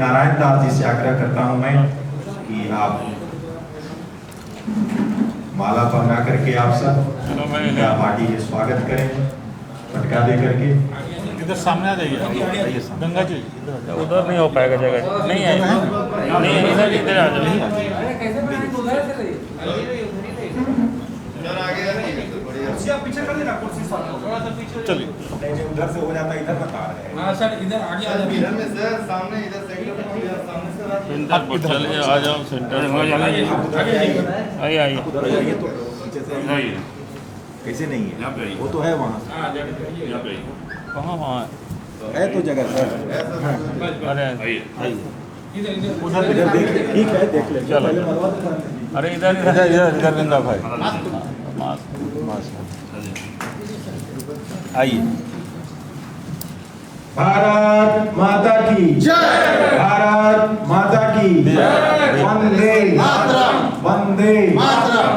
नारायण दास जी से आग्रह करता हूं मैं कि आप माला पहना करके आप सब उनका पार्टी के स्वागत करें, पटका दे करके। इधर सामने आ जाइए गंगा जी, उधर नहीं हो पाएगा जगह नहीं है, नहीं इधर इधर आ जाइए। पीछे कर देना कुर्सी थोड़ा सा पीछे, चलिए उधर से हो जाता, इधर बता रहे हैं। हाँ सर इधर आगे आ जाइए, इधर में सर सामने इधर सेंटर में सामने से सेंटर पर चलिए, आ जाओ सेंटर में, आइए आइए उधर जाइए तो पीछे से आइए। कैसे नहीं है, यहाँ पे आइए। वो तो है वहाँ यहाँ पे कहाँ वहाँ है तो जगह सर। अरे आइए इधर इधर उधर इधर देख ले, ठीक है देख ले, चलो। पहले मरवा देना। अरे इधर इधर इधर इधर बिंदा भाई आइए। भारत माता की जय, भारत माता की जय, वंदे मातरम, वंदे मातरम।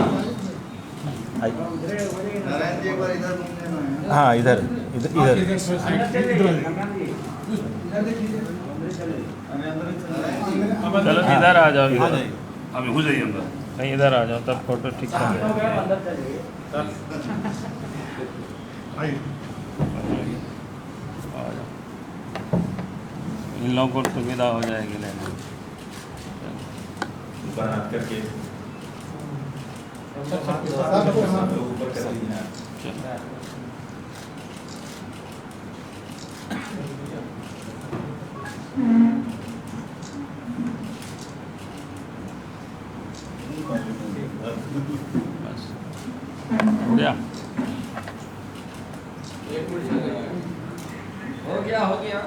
नारायण जी एक बार इधर घूम लेना है। हाँ इधर इधर इधर चलो इधर आ जाओ, इधर अभी हो जाइए अंदर, नहीं इधर आ जाओ तब फोटो ठीक से इन लोगों को सुविधा हो जाएगी लेने ऊपर हाथ करके ऊपर कर दीजिए। बस हो गया। हो गया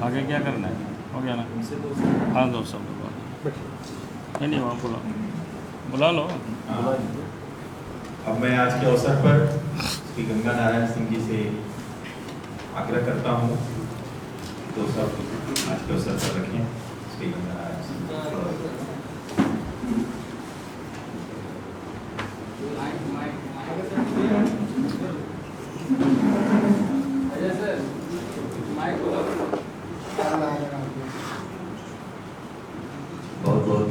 आगे क्या करना है, हो गया ना। हाँ दो सब नहीं वहाँ बुला लो। अब मैं आज के अवसर पर श्री गंगा नारायण सिंह जी से आग्रह करता हूँ तो सब आज के अवसर पर रखें श्री गंगा नारायण सिंह। बहुत बहुत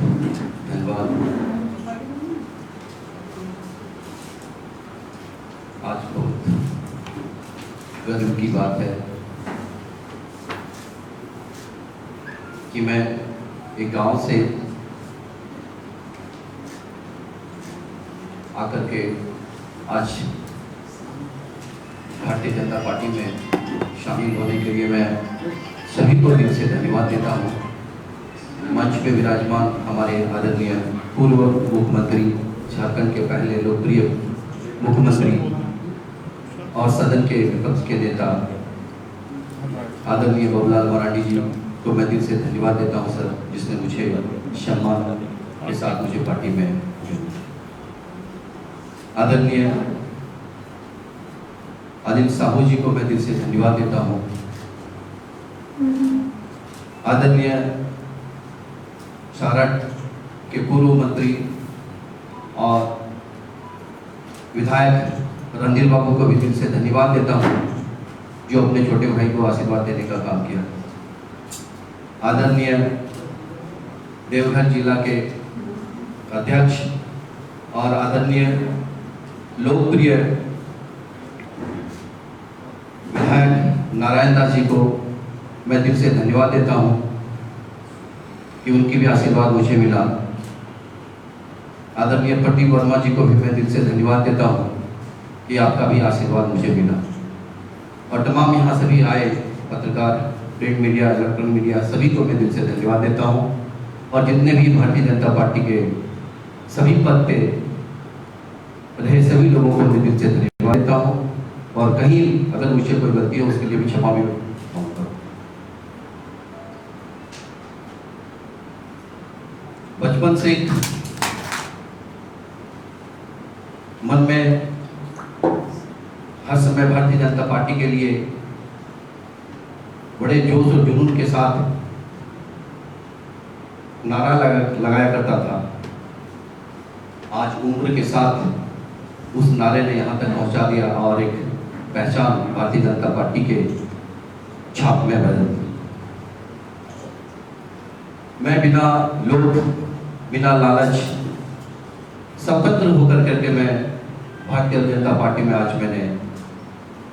धन्यवाद। आज बहुत गर्व की बात है कि मैं एक गांव से आकर के आज भारतीय जनता पार्टी में शामिल होने के लिए मैं सभी को दिल से धन्यवाद देता हूँ। मंच पे विराजमान हमारे आदरणीय पूर्व मुख्यमंत्री, झारखंड के पहले लोकप्रिय मुख्यमंत्री और सदन के विपक्ष के नेता आदरणीय बाबूलाल मरांडी जी को मैं दिल से धन्यवाद देता हूं सर, जिसने मुझे सम्मान के साथ मुझे पार्टी में आदरणीय अनिल साहू जी को मैं दिल से धन्यवाद देता हूं। आदरणीय सारठ के पूर्व मंत्री और विधायक रणधीर बाबू को भी दिल से धन्यवाद देता हूं, जो अपने छोटे भाई को आशीर्वाद देने का काम किया। आदरणीय देवघर जिला के अध्यक्ष और आदरणीय लोकप्रिय विधायक नारायण दास जी को मैं दिल से धन्यवाद देता हूं कि उनकी भी आशीर्वाद मुझे मिला। आदरणीय प्रदीप वर्मा जी को भी मैं दिल से धन्यवाद देता हूं कि आपका भी आशीर्वाद मुझे मिला। और तमाम यहाँ सभी आए पत्रकार, प्रिंट मीडिया, इलेक्ट्रॉनिक मीडिया, सभी को मैं दिल से धन्यवाद देता हूं। और जितने भी भारतीय जनता पार्टी के सभी पद पे रहे सभी लोगों को मैं दिल से धन्यवाद देता हूं। और कहीं अगर मुझे कोई गलती हो उसके लिए भी क्षमा भी मांगता हूं। बचपन से मन में हर समय भारतीय जनता पार्टी के लिए बड़े जोश और जुनून के साथ नारा लगाया करता था। आज उम्र के साथ उस नारे ने यहाँ तक पहुँचा दिया और एक पहचान भारतीय जनता पार्टी के छाप में बदल दी। मैं बिना लोभ, बिना लालच, स्वतंत्र होकर करके मैं भारतीय जनता पार्टी में आज मैंने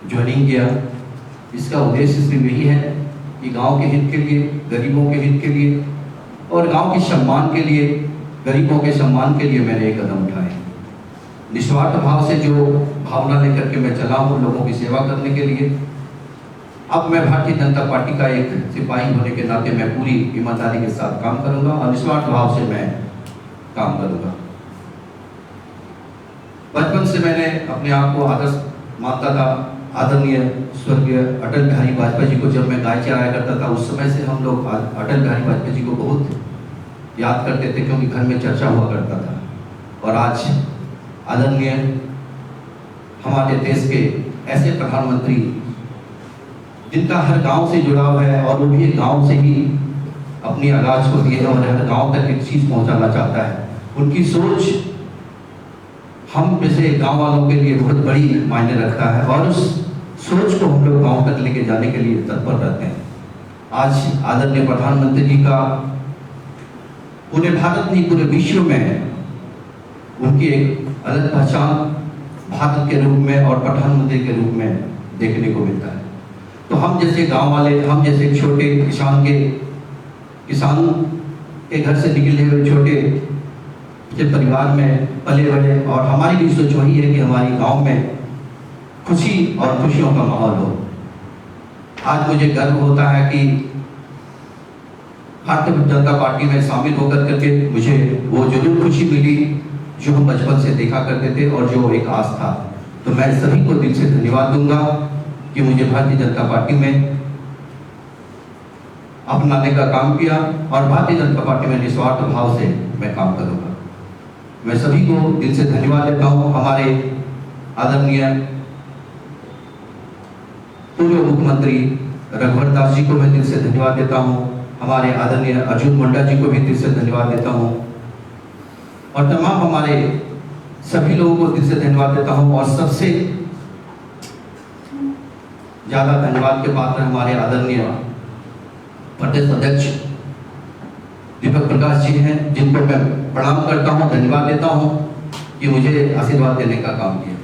ज्वाइनिंग किया। इसका उद्देश्य सिर्फ यही है कि गांव के हित के लिए, गरीबों के हित के लिए और गांव के सम्मान के लिए, गरीबों के सम्मान के लिए मैंने एक कदम उठाए। निस्वार्थ भाव से जो भावना लेकर के मैं चला हूँ लोगों की सेवा करने के लिए, अब मैं भारतीय जनता पार्टी का एक सिपाही होने के नाते मैं पूरी ईमानदारी के साथ काम करूंगा और निस्वार्थ भाव से मैं काम करूंगा। बचपन से मैंने अपने आप को आदर्श मानता था। आदरणीय स्वर्गीय अटल बिहारी वाजपेयी जी को जब मैं गाय चराया करता था, उस समय से हम लोग अटल बिहारी वाजपेयी जी को बहुत याद करते थे, क्योंकि घर में चर्चा हुआ करता था। और आज आदरणीय हमारे देश के ऐसे प्रधानमंत्री जिनका हर गांव से जुड़ाव है और वो भी एक गांव से ही अपनी आगाज को दिए और हर गांव तक एक चीज पहुंचाना चाहता है। उनकी सोच हम जैसे गांव वालों के लिए बहुत बड़ी मायने रखता है और उस सोच को हम लोग गांव तक लेके जाने के लिए तत्पर रहते हैं। आज आदरणीय प्रधानमंत्री जी का पूरे भारत नहीं पूरे विश्व में उनकी एक अलग पहचान भारत के रूप में और प्रधानमंत्री के रूप में देखने को मिलता है। तो हम जैसे गांव वाले, हम जैसे छोटे किसान के घर से निकले हुए छोटे के परिवार में पले बड़े, और हमारी भी सोच वही है कि हमारी गांव में खुशी और खुशियों का माहौल हो। आज मुझे गर्व होता है कि भारतीय जनता पार्टी में शामिल होकर करके मुझे वो जरूर खुशी मिली जो हम बचपन से देखा करते थे और जो एक आस था। तो मैं सभी को दिल से धन्यवाद दूंगा कि मुझे भारतीय जनता पार्टी में अपनाने का काम किया और भारतीय जनता पार्टी में निस्वार्थ भाव से मैं काम करूंगा। मैं सभी को दिल से धन्यवाद देता हूं। हमारे आदरणीय पूर्व मुख्यमंत्री रघुवर दास जी को मैं दिल से धन्यवाद देता हूं। हमारे आदरणीय अर्जुन मुंडा जी को भी दिल से धन्यवाद देता हूं और तमाम हमारे सभी लोगों को दिल से धन्यवाद देता हूं। और सबसे ज्यादा धन्यवाद के पात्र हमारे आदरणीय प्रदेश अध्यक्ष दीपक प्रकाश जी हैं, जिनको मैं प्रणाम करता हूं, धन्यवाद देता हूं कि मुझे आशीर्वाद देने का काम किया।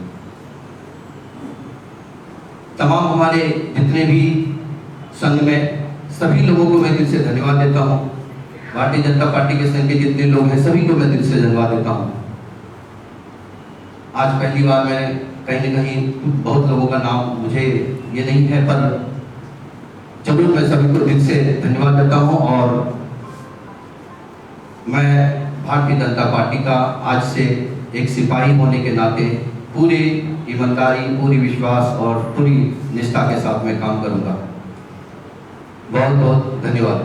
तमाम हमारे जितने भी संघ में सभी लोगों को मैं दिल से धन्यवाद देता हूं। भारतीय जनता पार्टी के संघ के जितने लोग हैं सभी को मैं दिल से धन्यवाद देता हूं। आज पहली बार मैं कहीं न कहीं बहुत लोगों का नाम मुझे ये नहीं है, पर जरूर मैं सभी को दिल से धन्यवाद देता हूं। और मैं भारतीय जनता पार्टी का आज से एक सिपाही होने के नाते पूरी ईमानदारी, पूरी विश्वास और पूरी निष्ठा के साथ मैं काम करूंगा। बहुत बहुत धन्यवाद।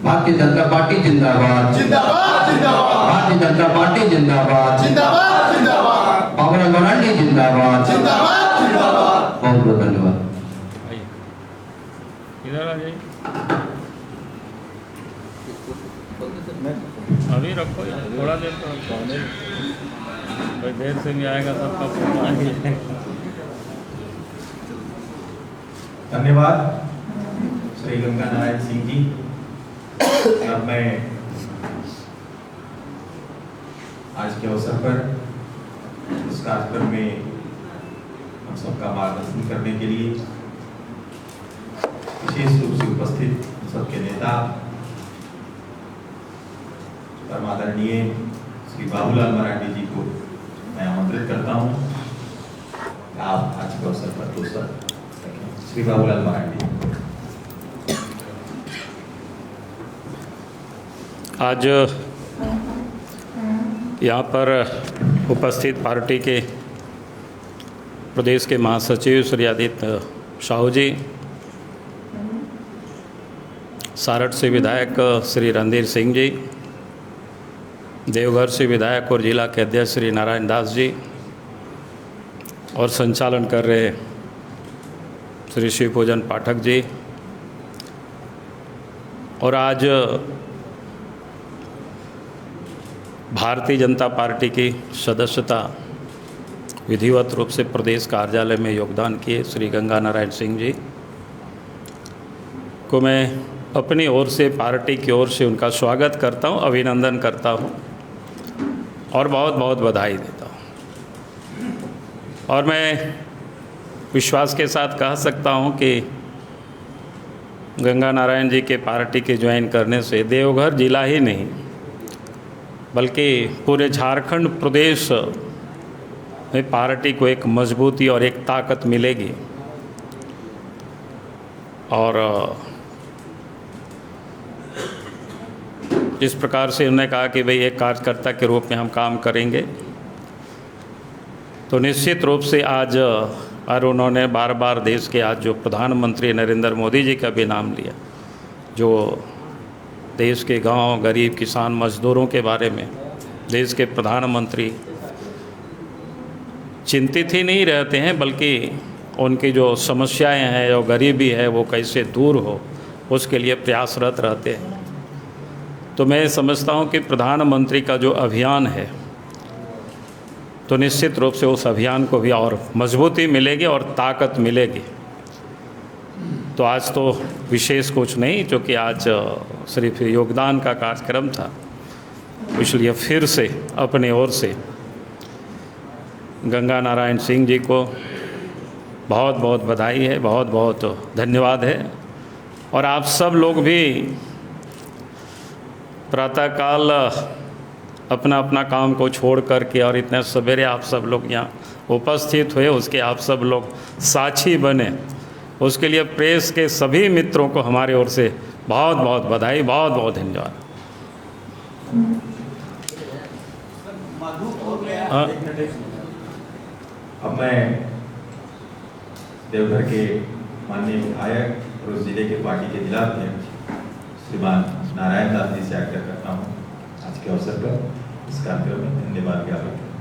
भारतीय जनता पार्टी जिंदाबाद, जिंदाबाद जिंदाबाद। भारतीय जनता पार्टी जिंदाबाद, जिंदाबाद जिंदाबाद। पावर गवर्नमेंट जिंदाबाद, जिंदाबाद जिंदाबाद। बहुत बहुत धन्यवाद। इधर आ जाइए, अभी रखो यार, थोड़ा देर तो रखो, कोई देर से भी आएगा सबका फोन आएगा। धन्यवाद श्री गंगा नारायण सिंह जी। अब मैं आज के अवसर पर इस कार्यक्रम में हम सबका मार्गदर्शन करने के लिए विशेष रूप से उपस्थित सबके नेता परमादरणीय श्री बाबूलाल मरांडी जी को मैं आमंत्रित करता हूं। आप आज के अवसर पर दो सर श्री बाबूलाल मरांडी। आज यहाँ पर उपस्थित पार्टी के प्रदेश के महासचिव श्री आदित्य साहू जी, सारठ से विधायक श्री रणधीर सिंह जी, देवघर से विधायक और जिला के अध्यक्ष श्री नारायण दास जी और संचालन कर रहे श्री शिवपूजन पाठक जी, और आज भारतीय जनता पार्टी की सदस्यता विधिवत रूप से प्रदेश कार्यालय में योगदान किए श्री गंगा नारायण सिंह जी को मैं अपनी ओर से, पार्टी की ओर से उनका स्वागत करता हूं, अभिनंदन करता हूं और बहुत बहुत बधाई देता हूं। और मैं विश्वास के साथ कह सकता हूं कि गंगा नारायण जी के पार्टी के ज्वाइन करने से देवघर जिला ही नहीं बल्कि पूरे झारखंड प्रदेश में पार्टी को एक मजबूती और एक ताकत मिलेगी। और जिस प्रकार से उन्होंने कहा कि भाई एक कार्यकर्ता के रूप में हम काम करेंगे, तो निश्चित रूप से आज और उन्होंने बार बार देश के आज जो प्रधानमंत्री नरेंद्र मोदी जी का भी नाम लिया, जो देश के गांव, गरीब, किसान, मजदूरों के बारे में देश के प्रधानमंत्री चिंतित ही नहीं रहते हैं, बल्कि उनकी जो समस्याएं हैं, जो गरीबी है, वो कैसे दूर हो उसके लिए प्रयासरत रहते हैं। तो मैं समझता हूं कि प्रधानमंत्री का जो अभियान है, तो निश्चित रूप से उस अभियान को भी और मजबूती मिलेगी और ताकत मिलेगी। तो आज तो विशेष कुछ नहीं, क्योंकि आज सिर्फ योगदान का कार्यक्रम था, इसलिए फिर से अपने ओर से गंगा नारायण सिंह जी को बहुत बहुत बधाई है, बहुत बहुत धन्यवाद है। और आप सब लोग भी प्रातःकाल अपना अपना काम को छोड़ करके और इतने सवेरे आप सब लोग यहाँ उपस्थित हुए, उसके आप सब लोग साक्षी बने, उसके लिए प्रेस के सभी मित्रों को हमारी ओर से बहुत बहुत बधाई, बहुत बहुत धन्यवाद। हाँ। अब मैं देवघर के माननीय विधायक और उस जिले के पार्टी के जिलाध्यक्ष श्रीमान नारायण दास जी से आग्रह करता हूँ आज के अवसर पर इस कार्यक्रम में धन्यवाद ज्ञापन करें।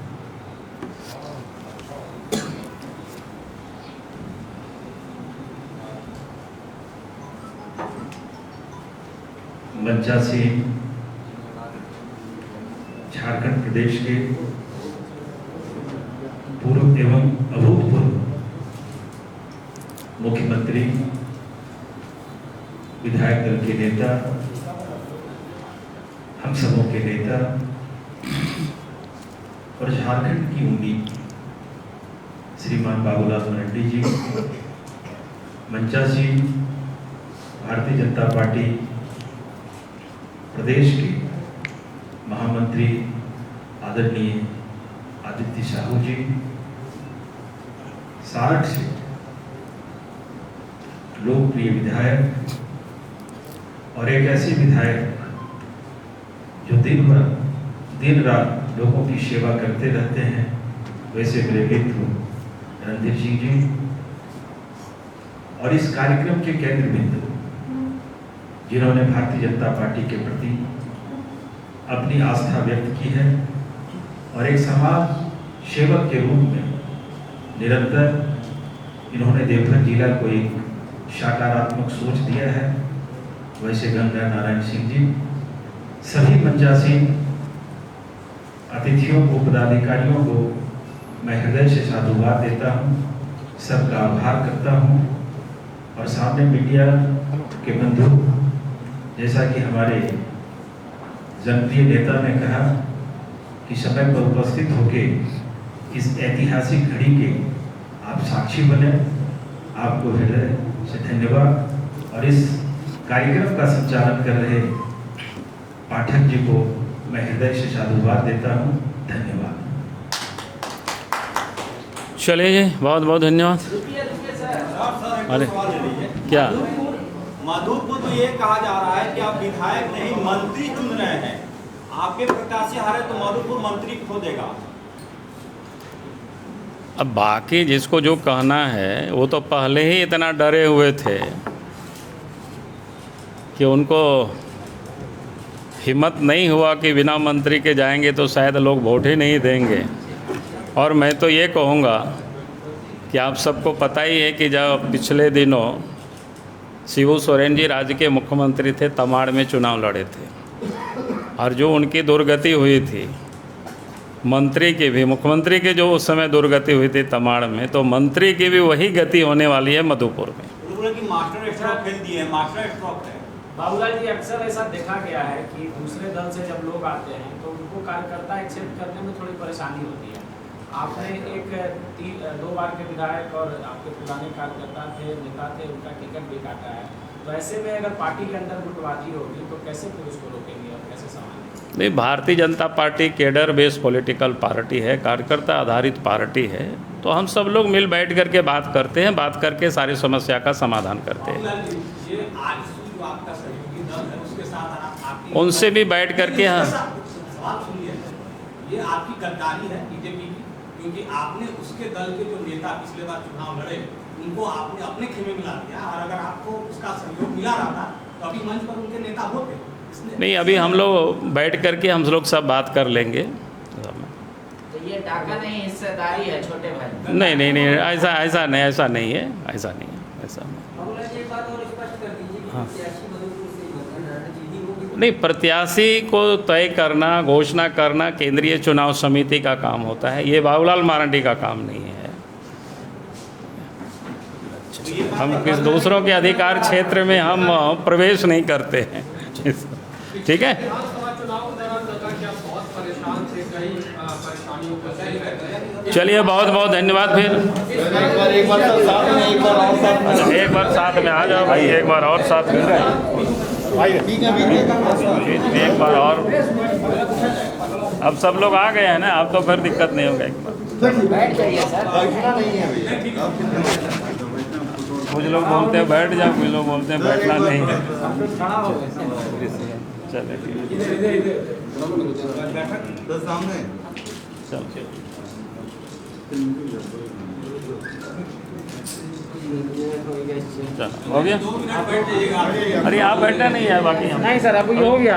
मंचासी झारखंड प्रदेश के पूर्व एवं अभूतपूर्व मुख्यमंत्री, विधायक दल के नेता, हम सबों के नेता और झारखंड की उम्मीद श्रीमान बाबूलाल मरांडी जी, मंचासी भारतीय जनता पार्टी प्रदेश के महामंत्री आदरणीय आदित्य साहू जी, सारठ से लोकप्रिय विधायक और एक ऐसे विधायक जो दिन रात लोगों की सेवा करते रहते हैं, वैसे मेरे मित्र रणधीर सिंह जी, और इस कार्यक्रम के केंद्र बिंदु जिन्होंने भारतीय जनता पार्टी के प्रति अपनी आस्था व्यक्त की है और एक समाज सेवक के रूप में निरंतर इन्होंने देवघर जिला को एक सकारात्मक सोच दिया है, वैसे गंगा नारायण सिंह जी, सभी मंचासी अतिथियों को, पदाधिकारियों को मैं हृदय से साधुवाद देता हूं, सबका आभार करता हूं। और सामने मीडिया के बंधु, जैसा कि हमारे जनप्रिय नेता ने कहा कि समय पर उपस्थित होकर इस ऐतिहासिक घड़ी के आप साक्षी बने, आपको हृदय से धन्यवाद। और इस कार्यक्रम का संचालन कर रहे पाठक जी को मैं हृदय से साधुवाद देता हूं। धन्यवाद। चलिए, बहुत बहुत धन्यवाद। अरे क्या मधुपुर में ये कहा जा रहा है कि आप विधायक नहीं मंत्री चुन रहे हैं, आपके प्रत्याशी हारे तो मधुपुर मंत्री खो देगा। अब बाकी जिसको जो कहना है वो तो पहले ही इतना डरे हुए थे कि उनको हिम्मत नहीं हुआ कि बिना मंत्री के जाएंगे तो शायद लोग वोट ही नहीं देंगे। और मैं तो ये कहूँगा कि आप सबको पता ही है कि जब पिछले दिनों शिबू सोरेन जी राज्य के मुख्यमंत्री थे, तमाड़ में चुनाव लड़े थे, और जो उनकी दुर्गति हुई थी, मंत्री की भी, मुख्यमंत्री की जो उस समय दुर्गति हुई थी तमाड़ में, तो मंत्री की भी वही गति होने वाली है मधुपुर में। मास्टर स्ट्रोक खेल दिए, मास्टर स्ट्रोक है। बाबूलाल जी, अक्सर ऐसा देखा गया है कि दूसरे दल से जब लोग आते हैं तो उनको कार्यकर्ता एक्सेप्ट करने में थोड़ी परेशानी होती है। आपने एक 2 बार के विधायक और आपके पुराने कार्यकर्ता थे, नेता थे, उनका टिकट भी काटा है। तो ऐसे में अगर पार्टी के अंदर गुटबाजी होगी तो कैसे फिर उसको रोकेंगे और कैसे संभालेंगे? नहीं, Bharatiya Janata party cadre based political party है, कार्यकर्ता आधारित पार्टी है। तो हम सब लोग मिल बैठ करके बात करते हैं, बात करके सारी समस्या का समाधान करते हैं। ये आजसू जो आपका सहयोगी दल है उसके साथ आपकी उनसे भी बैठ करके सवाल सुनिए, ये आपकी गद्दारी है बीजेपी की, क्योंकि आपने उसके दल के जो नेता पिछले बार चुनाव लड़े उनको आपने अपने खेमे मिला दिया, और अगर आपको उसका सहयोग मिला रहा था तो अभी मंच पर उनके नेता होते। नहीं, अभी हम लोग बैठ करके हम लोग सब बात कर लेंगे। तो ये डाका नहीं, हिस्सेदारी है छोटे भाई। नहीं नहीं नहीं, ऐसा नहीं है, ऐसा नहीं है, ऐसा नहीं। हाँ, नहीं, प्रत्याशी को तय करना, घोषणा करना केंद्रीय चुनाव समिति का काम होता है, ये बाबूलाल मरांडी का काम नहीं है। हम किस दूसरों के अधिकार क्षेत्र में हम प्रवेश नहीं करते हैं। ठीक है। चलिए, बहुत बहुत धन्यवाद। फिर एक बार साथ में, एक बार और साथ में। अच्छा, एक बार साथ में आ जाओ भाई, एक बार और साथ में भाई ठीक है, एक बार और। अब सब लोग आ गए हैं ना, अब तो फिर दिक्कत नहीं होगा। एक बार बैठ जाइए सर। बैठना नहीं है भैया। कुछ लोग बोलते हैं बैठ जाओ, कुछ लोग बोलते हैं बैठना नहीं है। चलिए तो सामने चलो, चलो हो गया। अरे आप बैठना नहीं है, बाकी हम नहीं सर, अभी हो गया।